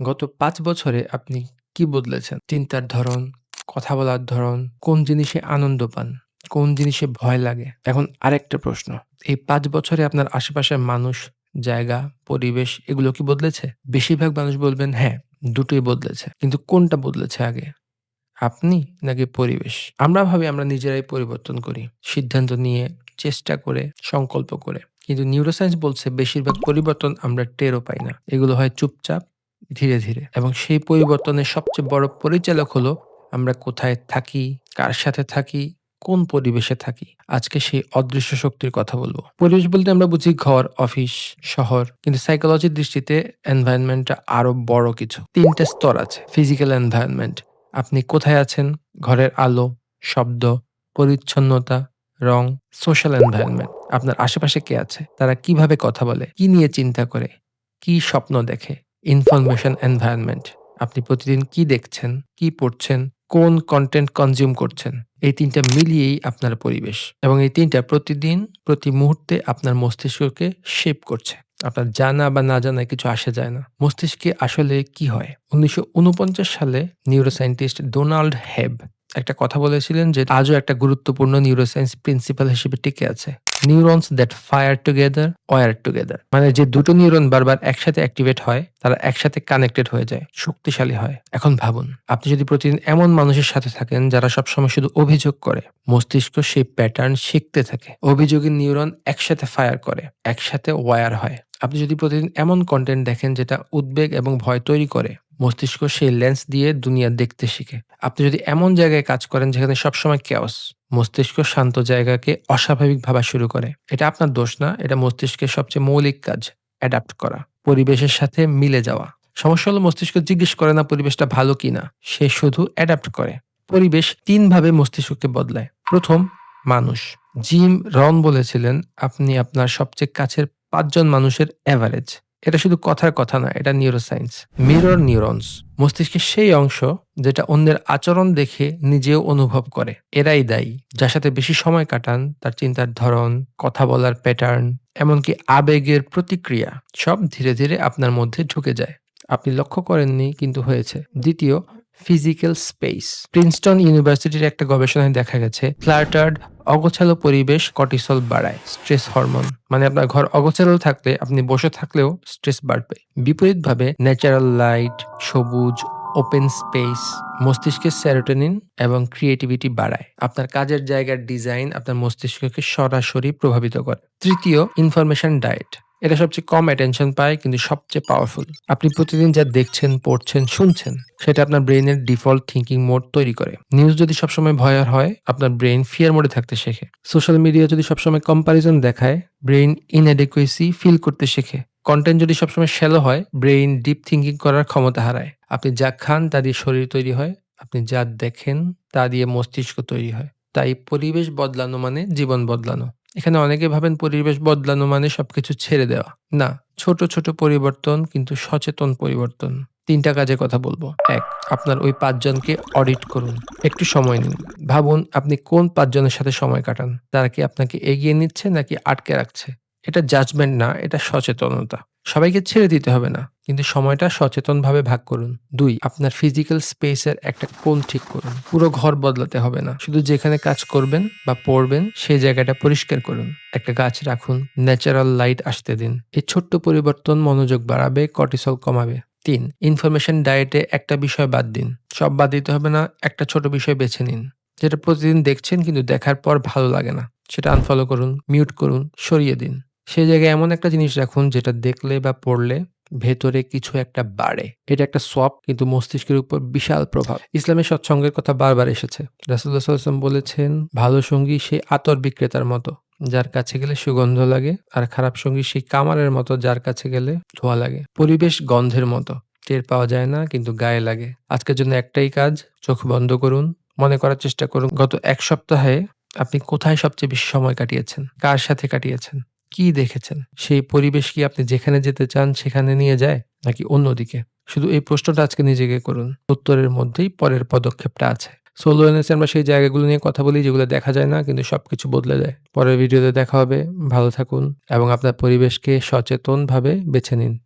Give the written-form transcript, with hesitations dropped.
গত ৫ বছরে আপনি কি বদলেছেন? চিন্তার ধরন, কথা বলার ধরন, কোন জিনিসে আনন্দ পান, কোন জিনিসে ভয় লাগে? এখন আরেকটা প্রশ্ন। এই ৫ বছরে আপনার আশেপাশের মানুষ, জায়গা, পরিবেশ এগুলো কি বদলেছে? বেশিরভাগ মানুষ বলবেন হ্যাঁ, দুটোই বদলেছে। কিন্তু কোনটা বদলেছে আগে? আপনি নাকি পরিবেশ? আমরা ভাবি আমরা নিজেরাই পরিবর্তন করি। সিদ্ধান্ত নিয়ে, চেষ্টা করে, সংকল্প করে। কিন্তু নিউরোসায়েন্স বলছে বেশিরভাগ পরিবর্তন আমরা টেরও পাই না। এগুলো হয় চুপচাপ, ধীরে, ধীরে। এবং সেই পরিবর্তনের সবচেয়ে বড় পরিচালক হলো আমরা কোথায় থাকি, কার সাথে থাকি, কোন পরিবেশে থাকি। আজকে সেই অদৃশ্য শক্তির কথা বলব। পরিবেশ বলতে আমরা বুঝি ঘর, অফিস, শহর। কিন্তু সাইকোলজির দৃষ্টিতে এনভায়রনমেন্টটা আরো বড় কিছু। ৩ টে স্তর আছে। ফিজিক্যাল এনভায়রনমেন্ট আপনি কোথায় আছেন? ঘরের আলো, শব্দ, পরিচ্ছন্নতা, রং, সোশ্যাল এনভায়রনমেন্ট আপনার আশেপাশে কে আছে? তারা কিভাবে কথা বলে? কি নিয়ে চিন্তা করে? কি স্বপ্ন দেখে? ইনফরমেশন এনভায়রনমেন্ট আপনি প্রতিদিন কি দেখছেন, কি পড়ছেন, কোন কনটেন্ট কনজিউম করছেন? এই ৩ টা মিলিয়েই আপনার পরিবেশ। এবং এই ৩ টা প্রতিদিন, প্রতি মুহূর্তে আপনার মস্তিষ্ককে শেপ করছে। আপনার জানা বা না জানায় কিছু আসে যায় না। মস্তিষ্কে আসলে কি হয়? ১৯৪৯ সালে নিউরোসায়েন্টিস্ট ডোনাল্ড হেব একটা কথা বলেছিলেন যে আজও একটা গুরুত্বপূর্ণ নিউরোসায়েন্স প্রিন্সিপাল হিসেবে টিকে আছে। Neurons that fire together wire together. মানে যে দুটো নিউরন বারবার একসাথে অ্যাক্টিভেট হয়, তারা একসাথে কানেক্টেড হয়ে যায়, শক্তিশালী হয়। এখন ভাবুন, আপনি যদি প্রতিদিন এমন মানুষের সাথে থাকেন যারা সবসময় শুধু অভিযোগ করে, মস্তিষ্ক সেই প্যাটার্ন শিখতে থাকে। অভিযোগের নিউরন একসাথে ফায়ার করে, একসাথে ওয়্যার হয়। আপনি যদি প্রতিদিন এমন কনটেন্ট দেখেন যেটা উদ্বেগ এবং ভয় তৈরি করে, মস্তিষ্ক সেই লেন্স দিয়ে দুনিয়া দেখতে শিখে। আপনি যদি এমন জায়গায় কাজ করেন যেখানে সবসময় chaos, মস্তিষ্ক শান্ত জায়গাকে অস্বাভাবিক ভাবা শুরু করে। এটা আপনার দোষ না, এটা মস্তিষ্কের সবচেয়ে মৌলিক কাজ, অ্যাডাপ্ট করা, পরিবেশের সাথে মিলে যাওয়া। সমস্যা হলো মস্তিষ্ক জিজ্ঞেস করে না পরিবেশটা ভালো কিনা, সে শুধু অ্যাডাপ্ট করে। পরিবেশ ৩ ভাবে মস্তিষ্ককে বদলায়। প্রথম, মানুষ। জিম রন বলেছিলেন, আপনি আপনার সবচেয়ে কাছের ৫ জন মানুষের এভারেজ। এটা শুধু কথার কথা না, এটা নিউরোসায়েন্স। মিরর নিউরনস মস্তিষ্কের সেই অংশ যেটা অন্যের আচরণ দেখে নিজেও অনুভব করে। এরাই দায়ী। যার সাথে বেশি সময় কাটান, তার চিন্তার ধরন, কথা বলার প্যাটার্ন, এমনকি আবেগের প্রতিক্রিয়া সব ধীরে, ধীরে আপনার মধ্যে ঢুকে যায়। আপনি লক্ষ্য করেননি কিন্তু হয়েছে। দ্বিতীয়, ফিজিক্যাল স্পেস। প্রিন্সটন ইউনিভার্সিটির একটা গবেষণায় দেখা গেছে ক্লাটার্ড অগোছালো পরিবেশ কর্টিসল বাড়ায়, স্ট্রেস হরমোন। মানে আপনার ঘর অগোছালো থাকলে আপনি বসে থাকলেও স্ট্রেস বাড়বে। বিপরীতভাবে ন্যাচারাল লাইট, সবুজ, ওপেন স্পেস মস্তিষ্কের সেরোটোনিন এবং ক্রিয়েটিভিটি বাড়ায়। আপনার কাজের জায়গার ডিজাইন আপনার মস্তিষ্ককে সরাসরি প্রভাবিত করে। তৃতীয়, ইনফরমেশন ডায়েট। এটা সবচেয়ে কম অ্যাটেনশন পায় কিন্তু সবচেয়ে পাওয়ারফুল। আপনি প্রতিদিন যা দেখছেন, পড়ছেন, শুনছেন সেটা আপনার ব্রেইনের ডিফল্ট থিংকিং মোড তৈরি করে। নিউজ যদি সবসময় ভয়ের হয়, আপনার ব্রেইন ফিয়ার মোডে থাকতে শেখে। সোশ্যাল মিডিয়া যদি সবসময় কম্প্যারিজন দেখায়, ব্রেইন ইনঅ্যাডিকুয়েসি ফিল করতে শেখে। কনটেন্ট যদি সবসময় শ্যালো হয়, ব্রেইন ডিপ থিংকিং করার ক্ষমতা হারায়। আপনি যা খান তা দিয়ে শরীর তৈরি হয়, আপনি যা দেখেন তা দিয়ে মস্তিষ্ক তৈরি হয়। তাই পরিবেশ বদলানো মানে জীবন বদলানো। এখানে অনেকে ভাবেন পরিবেশ বদলানো মানে সবকিছু ছেড়ে দেওয়া। না, ছোট, ছোট পরিবর্তন কিন্তু সচেতন পরিবর্তন। ৩ টা কাজের কথা বলব। ১. আপনার ওই ৫ জনকে অডিট করুন। একটু সময় নিন। ভাবুন আপনি কোন ৫ জনের সাথে সময় কাটান। তারা কি আপনাকে এগিয়ে নিচ্ছে নাকি আটকে রাখছে? এটা জাজমেন্ট না, এটা সচেতনতা। সবাইকে ছেড়ে দিতে হবে না, কিন্তু সময়টা সচেতনভাবে ভাগ করুন। ২. আপনার ফিজিক্যাল স্পেসের একটা কোণ ঠিক করুন। পুরো ঘর বদলাতে হবে না। শুধু যেখানে কাজ করবেন বা পড়বেন সেই জায়গাটা পরিষ্কার করুন। একটা গাছ রাখুন, ন্যাচারাল লাইট আসতে দিন। এই ছোট্ট পরিবর্তন মনোযোগ বাড়াবে, কর্টিসল কমাবে। ৩. ইনফরমেশন ডায়েটে একটা বিষয় বাদ দিন। সব বাদ দিতে হবে না, একটা ছোট বিষয় বেছে নিন। যেটা প্রতিদিন দেখছেন কিন্তু দেখার পর ভালো লাগে না। সেটা আনফলো করুন, মিউট করুন, সরিয়ে দিন। সেই জায়গায় এমন একটা জিনিস রাখুন যেটা দেখলে বা পড়লে ভেতরে কিছু একটা বাড়ে। এটা একটা সোয়াপ কিন্তু মস্তিষ্কের উপর বিশাল প্রভাব। ইসলামে সৎসঙ্গের কথা বারবার এসেছে। রাসূলুল্লাহ সাল্লাল্লাহু আলাইহি ওয়াসাল্লাম বলেছেন, ভালো সঙ্গী সেই আতর বিক্রেতার মতো, যার কাছে গেলে সুগন্ধ লাগে, আর খারাপ সঙ্গী সেই কামারের মতো যার কাছে গেলে ধোঁয়া লাগে। পরিবেশ গন্ধের মতো, টের পাওয়া যায় না কিন্তু গায়ে লাগে। আজকের জন্য একটাই কাজ, চোখ বন্ধ করুন, মনে করার চেষ্টা করুন গত ১ সপ্তাহে আপনি কোথায় সবচেয়ে বেশি সময় কাটিয়েছেন? কার সাথে কাটিয়েছেন? কি দেখেছেন? সেই পরিবেশ কি আপনি যেখানে যেতে চান সেখানে নিয়ে যায় নাকি অন্যদিকে? শুধু এই প্রশ্নটা আজকে নিজেকে করুন। উত্তরের মধ্যেই পরের পদক্ষেপটা আছে। সোলো এনএসে আমরা সেই জায়গাগুলো নিয়ে কথা বলি যেগুলো দেখা যায় না কিন্তু সবকিছু বদলে দেয়। পরের ভিডিওতে দেখা হবে। ভালো থাকুন এবং আপনার পরিবেশকে সচেতনভাবে বেছে নিন।